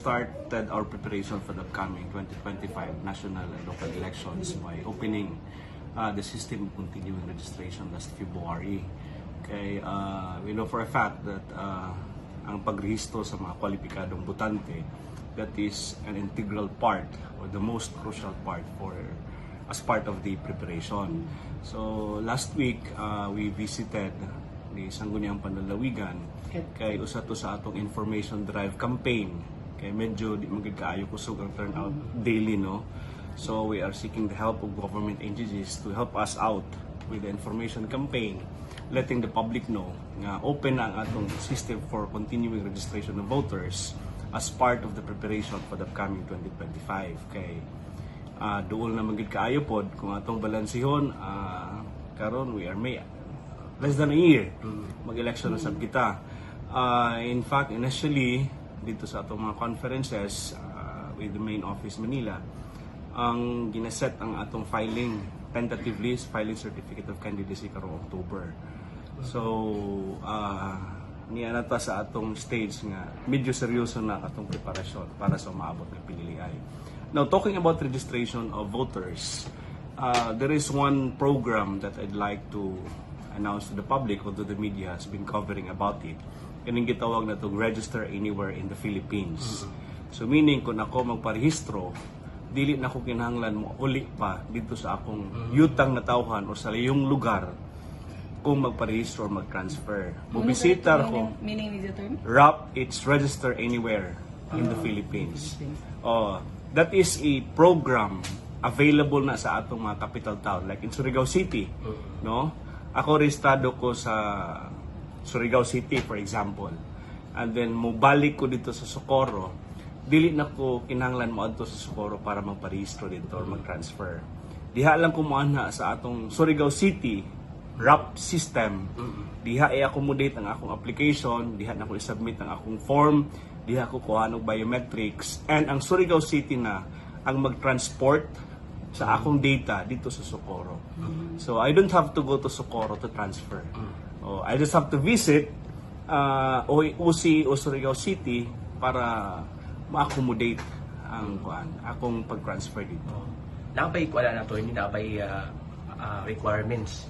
Started our preparation for the upcoming 2025 national and local elections by opening the system of continuing registration last February. Okay, we know for a fact that ang pagrehistro sa mga kwalipikadong botante, that is an integral part or the most crucial part as part of the preparation. So last week we visited the Sangguniang Panlalawigan kay usa to sa atong information drive campaign. Kaya medyo di magkaayo kusog ang turnout daily, no? So we are seeking the help of government agencies to help us out with the information campaign, letting the public know nga open na ang atong system for continuing registration of voters as part of the preparation for the upcoming 2025. Kay doon na magkaayo pod kung atong balansihon karon we are less than a year mag-election na sab kita. In fact, initially dito sa atong mga conferences with the main office Manila, ang ginaset ang atong filing certificate of candidacy karong October. So niya na ta sa atong stage nga medyo seryoso na atong preparasyon para sa maabot nga piniliay. Now, talking about registration of voters, there is one program that I'd like to announce to the public, although the media has been covering about it. Kaning gitawag na itong register anywhere in the Philippines. So meaning, kung ako magparehistro, dili na ako kinahanglan mo uli pa dito sa akong yutang na tawhan o sa iyong lugar kung magparehistro o mag-transfer. Bubisita ko. Meaning is the term? RAP, it's register anywhere in the Philippines. That is a program available na sa atong mga capital town, like in Surigao City. No? Ako rehistrado ko sa Surigao City, for example. And then, mubalik ko dito sa Socorro. Dili na ko kinahanglan mo adto sa Socorro para magparehistro dito or mag-transfer. Diha lang ko moanha sa atong Surigao City RAP system. Diha i-accommodate ang akong application, diha na ko i-submit ang akong form, diha ko kuha ng biometrics, and ang Surigao City na ang mag-transport sa akong data dito sa Socorro. So I don't have to go to Socorro to transfer. I just have to visit OC o Surigao City para ma-accommodate ang akong pag-transfer dito. Nakapay wala na to, hindi nakapay requirements.